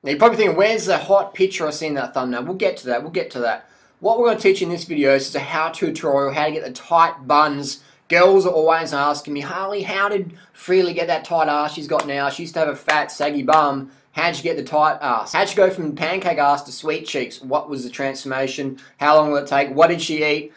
Now you're probably thinking, where's the hot picture I see in that thumbnail? We'll get to that, we'll get to that. What we're going to teach in this video is a how-to tutorial, how to get the tight buns. Girls are always asking me, Harley, how did Freely get that tight ass she's got now? She used to have a fat, saggy bum. How'd you get the tight ass? How'd you go from pancake ass to sweet cheeks? What was the transformation? How long will it take? What did she eat?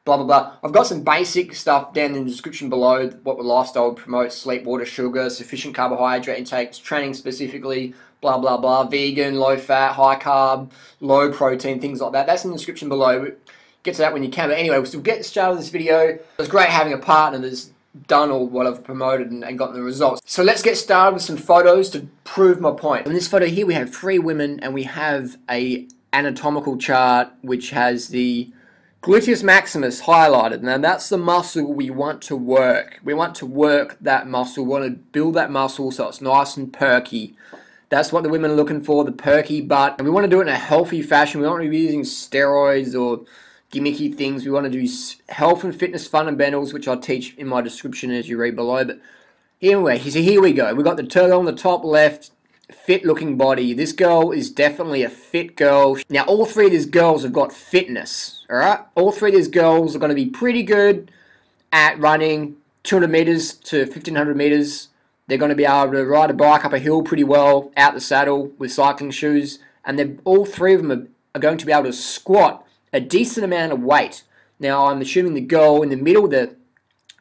Blah, blah, blah. I've got some basic stuff down in the description below, what the lifestyle would promote: sleep, water, sugar, sufficient carbohydrate intake, training specifically, blah, blah, blah, vegan, low fat, high carb, low protein, things like that. That's in the description below. Get to that when you can. But anyway, we'll get started with this video. It was great having a partner that's done all what I've promoted and gotten the results. So let's get started with some photos to prove my point. In this photo here, we have 3 women and we have a anatomical chart which has the gluteus maximus highlighted. Now that's the muscle we want to work. We want to work that muscle. We want to build that muscle so it's nice and perky. That's what the women are looking for, the perky butt. And we want to do it in a healthy fashion. We don't want to be using steroids or gimmicky things. We want to do health and fitness fundamentals, which I'll teach in my description as you read below. But anyway, so here we go. We've got the turtle on the top left, fit looking body. This girl is definitely a fit girl. Now all 3 of these girls have got fitness, alright? All 3 of these girls are going to be pretty good at running 200 meters to 1500 meters. They're going to be able to ride a bike up a hill pretty well, out the saddle with cycling shoes. And all 3 of them are going to be able to squat a decent amount of weight. Now I'm assuming the girl in the middle, the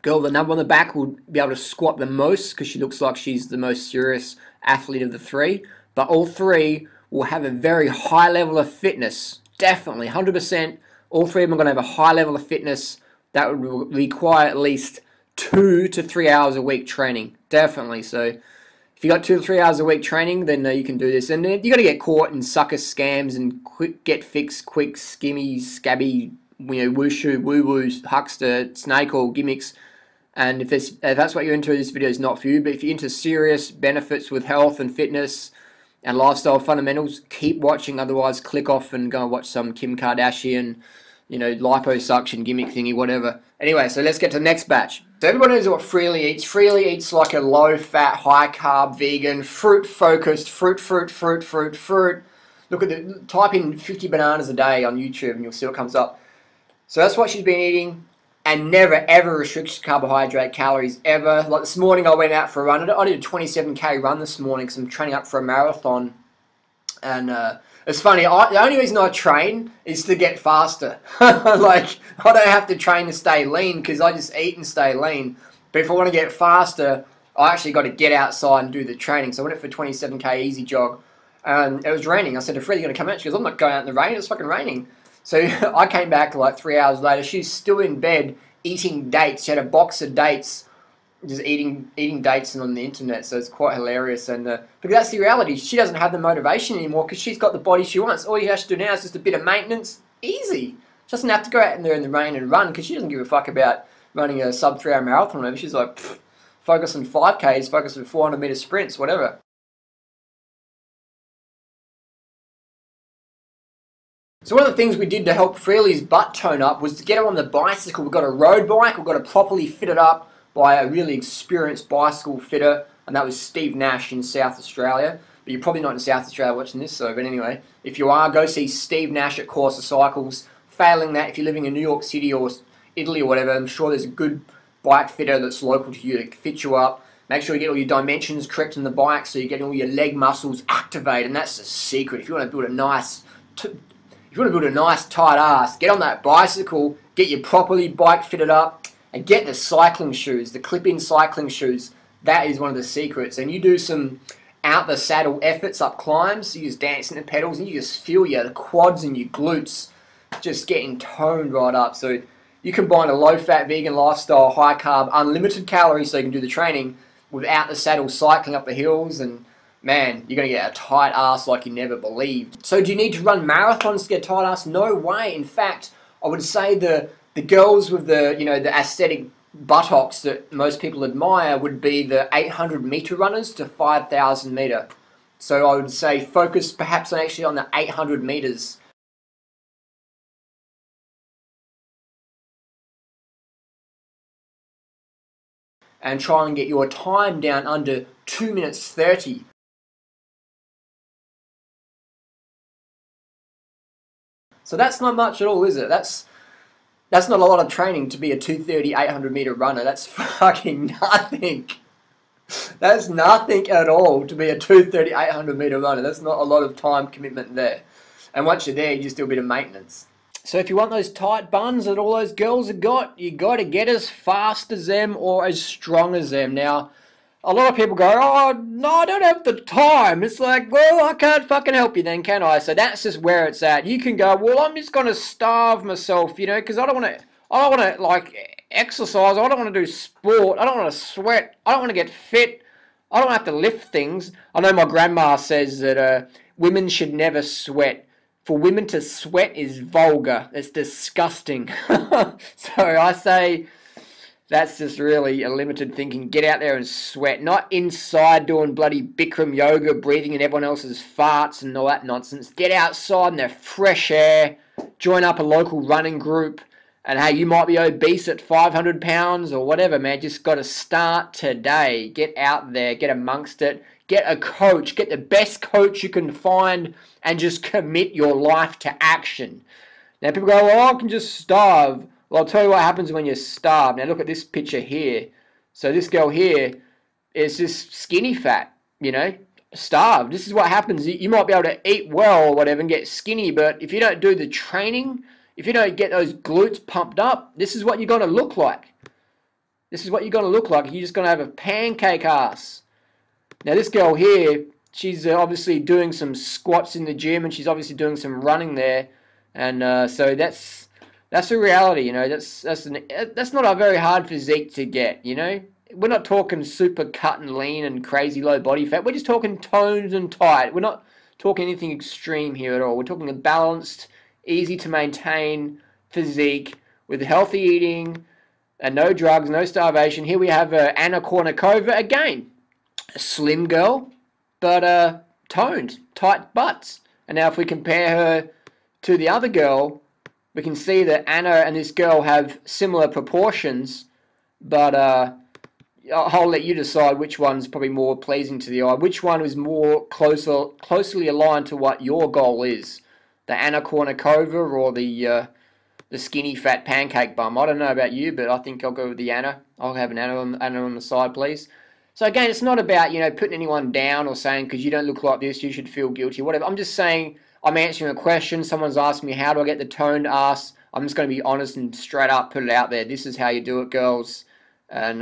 girl with the number on the back, will be able to squat the most because she looks like she's the most serious athlete of the 3. But all 3 will have a very high level of fitness. Definitely, 100%. All 3 of them are going to have a high level of fitness that would require at least 2 to 3 hours a week training. Definitely. So if you got 2 to 3 hours a week training, then you can do this. And you got to get caught in sucker scams and quick get fixed, quick, skimmy, scabby, wushu, woo-woo, huckster, snake oil gimmicks. And if that's what you're into, this video is not for you. But if you're into serious benefits with health and fitness and lifestyle fundamentals, keep watching. Otherwise, click off and go and watch some Kim Kardashian, liposuction gimmick thingy, whatever. Anyway, so let's get to the next batch. So everybody knows what Freely eats. Freely eats like a low-fat, high-carb, vegan, fruit-focused, fruit. Look at type in 50 bananas a day on YouTube and you'll see what comes up. So that's what she's been eating, and never ever restricts carbohydrate calories ever. Like this morning I went out for a run. I did a 27k run this morning because I'm training up for a marathon. And it's funny, the only reason I train is to get faster. Like, I don't have to train to stay lean because I just eat and stay lean. But if I want to get faster, I actually got to get outside and do the training. So I went for a 27k easy jog. And it was raining. I said to Fred, "You're going to come out?" She goes, "I'm not going out in the rain, it's fucking raining." So I came back like 3 hours later. She's still in bed eating dates. She had a box of dates, just eating dates on the internet. So it's quite hilarious. And because that's the reality. She doesn't have the motivation anymore because she's got the body she wants. All you have to do now is just a bit of maintenance. Easy. She doesn't have to go out in there in the rain and run because she doesn't give a fuck about running a sub 3 hour marathon or whatever. She's like, focus on 5Ks, focus on 400 meter sprints, whatever. So one of the things we did to help Freely's butt tone up was to get her on the bicycle. We've got a road bike, we've got it properly fitted up by a really experienced bicycle fitter, and that was Steve Nash in South Australia. But you're probably not in South Australia watching this, but anyway, if you are, go see Steve Nash at Corsa Cycles. Failing that, if you're living in New York City or Italy or whatever, I'm sure there's a good bike fitter that's local to you to fit you up. Make sure you get all your dimensions correct in the bike so you're getting all your leg muscles activated, and that's the secret. If you want to build a nice tight ass, get on that bicycle, get your properly bike fitted up, and get the cycling shoes, the clip-in cycling shoes. That is one of the secrets. And you do some out the saddle efforts up climbs, you just dancing the pedals, and you just feel the quads and your glutes just getting toned right up. So you combine a low-fat vegan lifestyle, high-carb, unlimited calories so you can do the training without the saddle cycling up the hills, and man, you're going to get a tight ass like you never believed. So do you need to run marathons to get a tight ass? No way. In fact, I would say the girls with the the aesthetic buttocks that most people admire would be the 800 meter runners to 5,000 meter. So I would say focus perhaps actually on the 800 meters. And try and get your time down under 2 minutes 30. So that's not much at all, is it? That's not a lot of training to be a 230, 800 meter runner. That's fucking nothing. That's nothing at all to be a 230, 800 meter runner. That's not a lot of time commitment there. And once you're there, you just do a bit of maintenance. So if you want those tight buns that all those girls have got, you got to get as fast as them or as strong as them. Now, a lot of people go, oh, no, I don't have the time. It's like, well, I can't fucking help you then, can I? So that's just where it's at. You can go, well, I'm just going to starve myself, you know, because I don't want to, like, exercise. I don't want to do sport. I don't want to sweat. I don't want to get fit. I don't have to lift things. I know my grandma says that women should never sweat. For women to sweat is vulgar. It's disgusting. So I say that's just really a limited thinking. Get out there and sweat. Not inside doing bloody Bikram yoga, breathing in everyone else's farts and all that nonsense. Get outside in the fresh air. Join up a local running group. And hey, you might be obese at 500 pounds or whatever, man. Just got to start today. Get out there. Get amongst it. Get a coach. Get the best coach you can find and just commit your life to action. Now, people go, well, I can just starve. Well, I'll tell you what happens when you starve. Now, look at this picture here. So this girl here is just skinny fat, you know, starved. This is what happens. You might be able to eat well or whatever and get skinny, but if you don't do the training, if you don't get those glutes pumped up, this is what you're going to look like. This is what you're going to look like. You're just going to have a pancake ass. Now, this girl here, she's obviously doing some squats in the gym, and she's obviously doing some running there. And so that's a reality, you know. That's not a very hard physique to get, you know. We're not talking super cut and lean and crazy low body fat. We're just talking toned and tight. We're not talking anything extreme here at all. We're talking a balanced, easy to maintain physique with healthy eating and no drugs, no starvation. Here we have Anna Kournikova again. A slim girl, but toned, tight butts. And now if we compare her to the other girl, we can see that Anna and this girl have similar proportions, but I'll let you decide which one's probably more pleasing to the eye. Which one is more closely aligned to what your goal is? The Anna Kournikova or the skinny fat pancake bum? I don't know about you, but I think I'll go with the Anna. I'll have an Anna on the side, please. So again, it's not about, you know, putting anyone down or saying because you don't look like this, you should feel guilty, whatever. I'm just saying I'm answering a question. Someone's asked me, how do I get the toned ass? I'm just going to be honest and straight up put it out there. This is how you do it, girls. And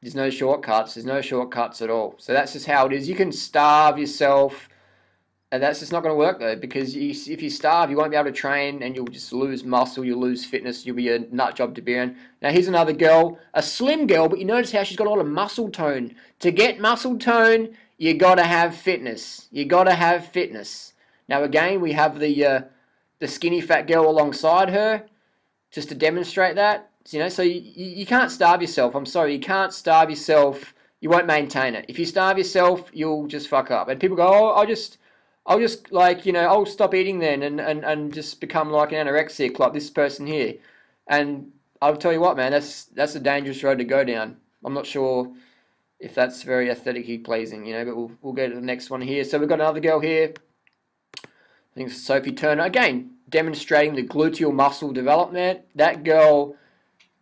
there's no shortcuts. There's no shortcuts at all. So that's just how it is. You can starve yourself. And that's just not going to work, though, because if you starve, you won't be able to train, and you'll just lose muscle, you'll lose fitness, you'll be a nut job to be in. Now, here's another girl, a slim girl, but you notice how she's got a lot of muscle tone. To get muscle tone, you got to have fitness. You got to have fitness. Now, again, we have the skinny fat girl alongside her, just to demonstrate that. You know, so you can't starve yourself. I'm sorry, you can't starve yourself. You won't maintain it. If you starve yourself, you'll just fuck up. And people go, oh, I'll just like, you know, I'll stop eating then and just become like an anorexic like this person here. And I'll tell you what, man, that's a dangerous road to go down. I'm not sure if that's very aesthetically pleasing, you know, but we'll go to the next one here. So we've got another girl here. I think it's Sophie Turner. Again, demonstrating the gluteal muscle development. That girl,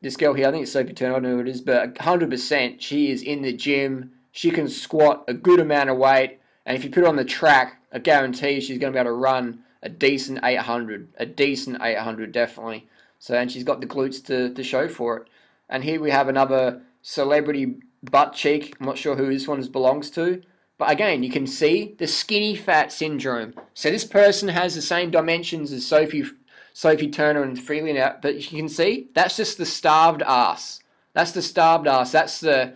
this girl here, I think it's Sophie Turner, I don't know who it is, but 100% she is in the gym. She can squat a good amount of weight. And if you put her on the track, I guarantee she's going to be able to run a decent 800. A decent 800, definitely. So, and she's got the glutes to show for it. And here we have another celebrity butt cheek. I'm not sure who this one belongs to. But again, you can see the skinny fat syndrome. So this person has the same dimensions as Sophie Turner and Freeland, but you can see that's just the starved ass. That's the starved ass. That's the,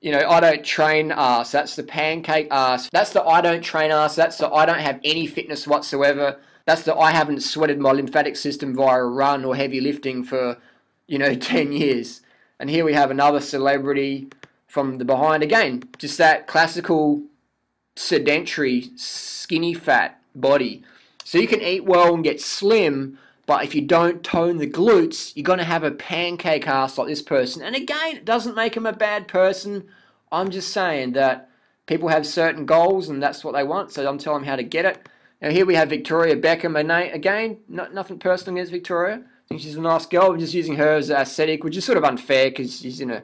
you know, I don't train ass. That's the pancake ass. That's the I don't train ass. That's the I don't have any fitness whatsoever. That's the I haven't sweated my lymphatic system via a run or heavy lifting for, you know, 10 years. And here we have another celebrity from the behind. Again, just that classical sedentary skinny fat body. So you can eat well and get slim, but if you don't tone the glutes, you're going to have a pancake ass like this person. And again, it doesn't make them a bad person. I'm just saying that people have certain goals and that's what they want. So I'm telling them how to get it. Now here we have Victoria Beckham. Again, nothing personal against Victoria. I think she's a nice girl. We're just using her as aesthetic, which is sort of unfair because she's in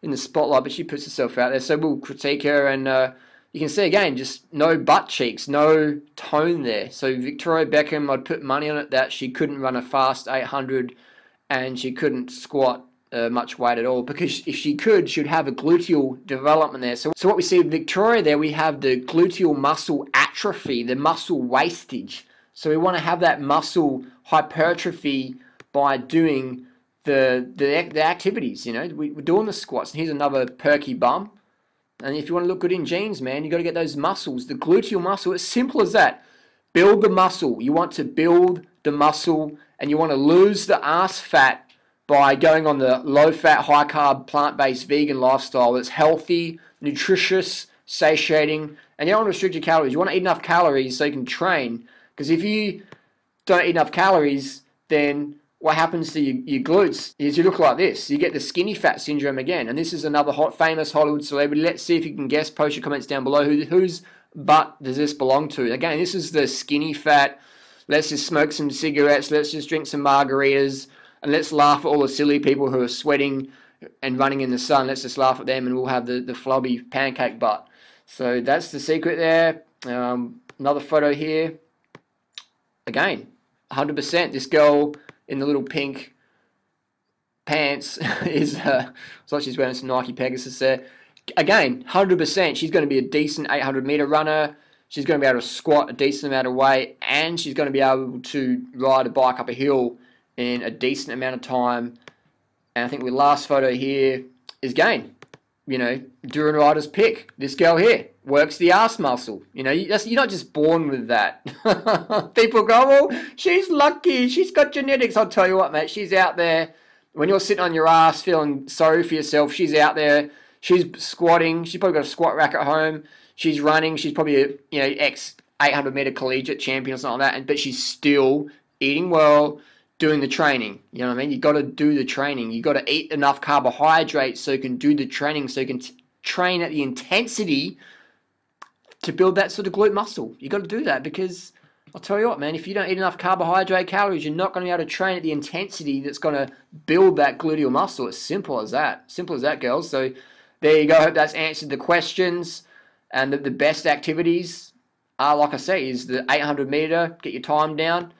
the spotlight, but she puts herself out there. So we'll critique her, and you can see again, just no butt cheeks, no tone there. So Victoria Beckham, I'd put money on it that she couldn't run a fast 800, and she couldn't squat much weight at all, because if she could, she'd have a gluteal development there. So what we see with Victoria there, we have the gluteal muscle atrophy, the muscle wastage. So we want to have that muscle hypertrophy by doing the activities. You know, we're doing the squats. And here's another perky bum. And if you want to look good in jeans, man, you got to get those muscles, the gluteal muscle. It's simple as that. Build the muscle. You want to build the muscle, and you want to lose the ass fat by going on the low-fat, high-carb, plant-based vegan lifestyle that's healthy, nutritious, satiating, and you don't want to restrict your calories. You want to eat enough calories so you can train, because if you don't eat enough calories, then what happens to your glutes is you look like this. You get the skinny fat syndrome again, and this is another famous Hollywood celebrity. Let's see if you can guess. Post your comments down below. Whose butt does this belong to? Again, this is the skinny fat. Let's just smoke some cigarettes. Let's just drink some margaritas. And let's laugh at all the silly people who are sweating and running in the sun. Let's just laugh at them, and we'll have the flubby pancake butt. So that's the secret there. Another photo here. Again, 100%. This girl in the little pink pants is, it's like she's wearing some Nike Pegasus there. Again, 100%. She's going to be a decent 800 meter runner. She's going to be able to squat a decent amount of weight, and she's going to be able to ride a bike up a hill in a decent amount of time. And I think the last photo here is again, you know, Duran Rider's pick. This girl here works the ass muscle. You know, you're not just born with that. People go, well, she's lucky. She's got genetics. I'll tell you what, mate. She's out there. When you're sitting on your ass feeling sorry for yourself, she's out there. She's squatting. She's probably got a squat rack at home. She's running. She's probably a ex 800 meter collegiate champion or something like that. But she's still eating well, doing the training. You know what I mean? You got to do the training. You got to eat enough carbohydrates so you can do the training, so you can train at the intensity to build that sort of glute muscle. You got to do that, because I'll tell you what, man, if you don't eat enough carbohydrate calories, you're not going to be able to train at the intensity that's going to build that gluteal muscle. It's simple as that. Simple as that, girls. So there you go. I hope that's answered the questions. And the best activities are, like I say, is the 800 meter, get your time down.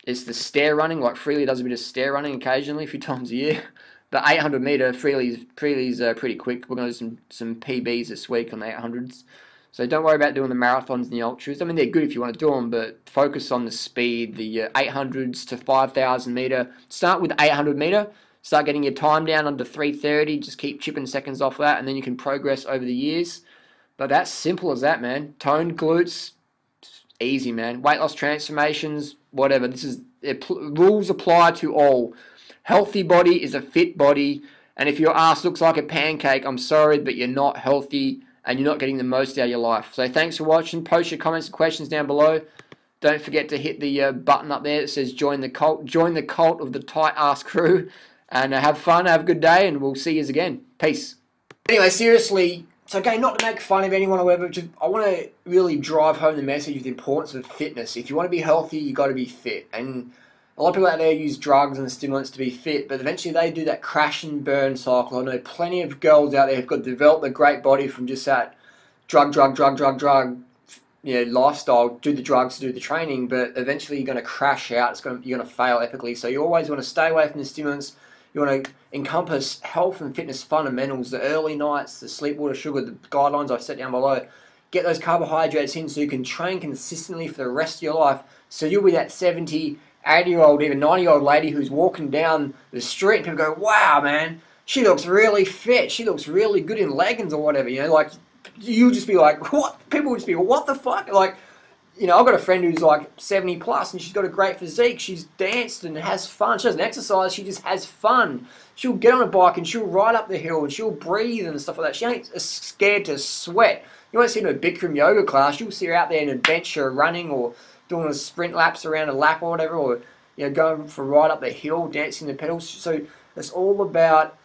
It's the stair running, like Freely does a bit of stair running occasionally, a few times a year. But 800 meter, Freely's pretty quick. We're going to do some PBs this week on the 800s. So don't worry about doing the marathons and the ultras. I mean, they're good if you want to do them, but focus on the speed, the 800s to 5,000 meter. Start with 800 meter. Start getting your time down under 3:30. Just keep chipping seconds off that, and then you can progress over the years. But that's simple as that, man. Toned glutes, easy, man. Weight loss transformations, whatever. Rules apply to all. Healthy body is a fit body, and if your ass looks like a pancake, I'm sorry, but you're not healthy and you're not getting the most out of your life. So thanks for watching. Post your comments and questions down below. Don't forget to hit the button up there that says join the cult. Join the cult of the tight ass crew, and have fun, have a good day, and we'll see you again. Peace. Anyway, seriously, it's okay not to make fun of anyone or whatever. Just, I want to really drive home the message of the importance of fitness. If you want to be healthy, you got to be fit. And a lot of people out there use drugs and stimulants to be fit, but eventually they do that crash and burn cycle. I know plenty of girls out there who've got developed a great body from just that drug, lifestyle. Do the drugs, do the training, but eventually you're going to crash out. You're going to fail epically. So you always want to stay away from the stimulants. You want to encompass health and fitness fundamentals, the early nights, the sleep, water, sugar, the guidelines I've set down below. Get those carbohydrates in so you can train consistently for the rest of your life. So you'll be that 70, 80-year-old, even 90-year-old lady who's walking down the street and people go, wow, man, she looks really fit. She looks really good in leggings or whatever. You know, like, you'll just be like, what? People will just be, what the fuck? Like, you know, I've got a friend who's like 70 plus and she's got a great physique. She's danced and has fun. She doesn't exercise, she just has fun. She'll get on a bike and she'll ride up the hill and she'll breathe and stuff like that. She ain't scared to sweat. You won't see her in a Bikram yoga class. You'll see her out there in adventure running or doing a sprint laps around a lap or whatever, or going for a ride up the hill, dancing the pedals. So it's all about,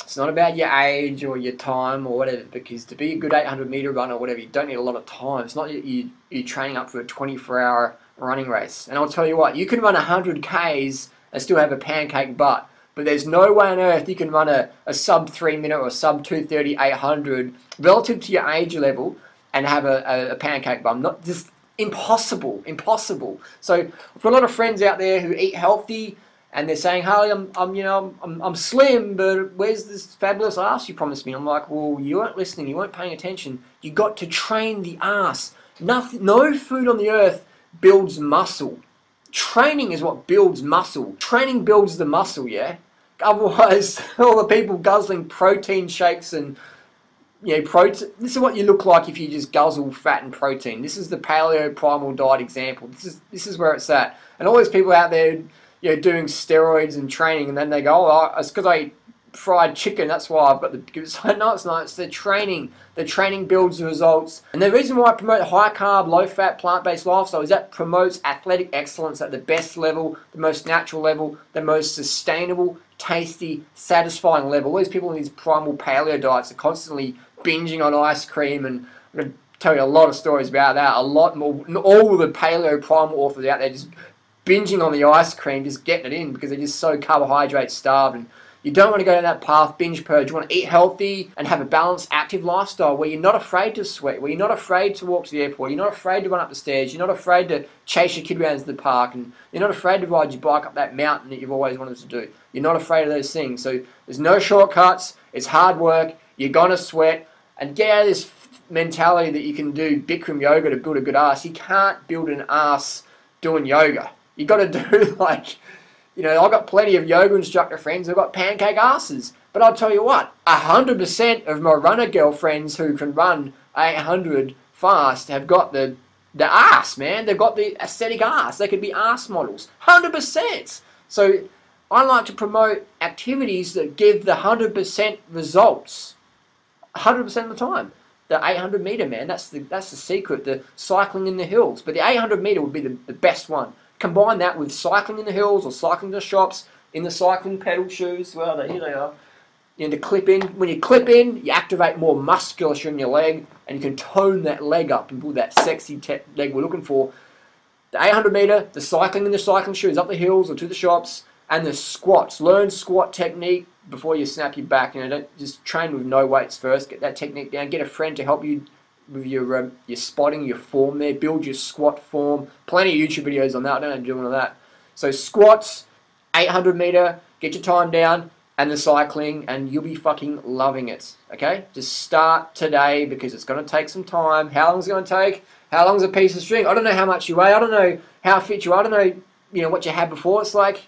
it's not about your age or your time or whatever, because to be a good 800 meter runner or whatever, you don't need a lot of time. It's not you're training up for a 24-hour running race. And I'll tell you what, you can run 100 Ks and still have a pancake butt. But there's no way on earth you can run a sub 3 minute or sub 2:30 800 relative to your age level and have a pancake bum. Not just impossible, impossible. So I've got a lot of friends out there who eat healthy and they're saying, Harley, I'm slim, but where's this fabulous ass you promised me? I'm like, well, you weren't listening, you weren't paying attention. You got to train the ass. Nothing, no food on the earth builds muscle. Training is what builds muscle. Training builds the muscle, yeah? Otherwise, all the people guzzling protein shakes and, you know, protein. This is what you look like if you just guzzle fat and protein. This is the paleo primal diet example. This is where it's at. And all these people out there, you know, doing steroids and training, and then they go, oh, it's because I ate fried chicken, that's why I've got the... No, it's not. It's the training. The training builds the results. And the reason why I promote high-carb, low-fat, plant-based lifestyle is that promotes athletic excellence at the best level, the most natural level, the most sustainable, tasty, satisfying level. All these people in these primal paleo diets are constantly binging on ice cream, and I'm going to tell you a lot of stories about that. A lot more. All the paleo primal authors out there just binging on the ice cream, just getting it in because they're just so carbohydrate starved. And you don't want to go down that path, binge purge. You want to eat healthy and have a balanced, active lifestyle where you're not afraid to sweat, where you're not afraid to walk to the airport, you're not afraid to run up the stairs, you're not afraid to chase your kid around to the park, and you're not afraid to ride your bike up that mountain that you've always wanted to do. You're not afraid of those things. So there's no shortcuts. It's hard work. You're going to sweat. And get out of this mentality that you can do Bikram yoga to build a good ass. You can't build an ass doing yoga. You got to do like... You know, I've got plenty of yoga instructor friends who've got pancake asses. But I'll tell you what, 100% of my runner girlfriends who can run 800 fast have got the ass, man. They've got the aesthetic ass. They could be ass models. 100%. So I like to promote activities that give the 100% results. 100% of the time. The 800 meter, man, that's the secret. The cycling in the hills. But the 800 meter would be the best one. Combine that with cycling in the hills or cycling to the shops in the cycling pedal shoes. Well, here they are. You know, to clip in. When you clip in, you activate more musculature in your leg, and you can tone that leg up and build that sexy leg we're looking for. The 800 meter, the cycling in the cycling shoes up the hills or to the shops, and the squats. Learn squat technique before you snap your back. You know, don't just train with no weights first. Get that technique down. Get a friend to help you with your spotting, your form there. Build your squat form. Plenty of YouTube videos on that. I don't know how to do all of that. So squats, 800 meter, get your time down, and the cycling, and you'll be fucking loving it. Okay? Just start today because it's going to take some time. How long is it going to take? How long is a piece of string? I don't know how much you weigh. I don't know how fit you are. I don't know, you know, what you had before. It's like,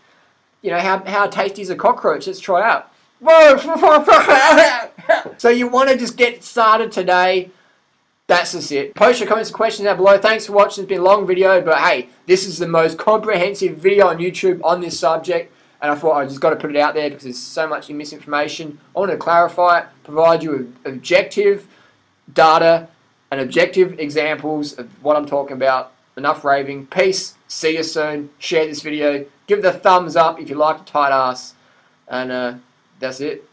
you know, how tasty is a cockroach? Let's try out. So you want to just get started today. That's just it. Post your comments and questions down below. Thanks for watching. It's been a long video, but hey, this is the most comprehensive video on YouTube on this subject, and I thought I just got to put it out there because there's so much misinformation. I want to clarify it, provide you with objective data and objective examples of what I'm talking about. Enough raving. Peace. See you soon. Share this video. Give it a thumbs up if you like the tight ass. And that's it.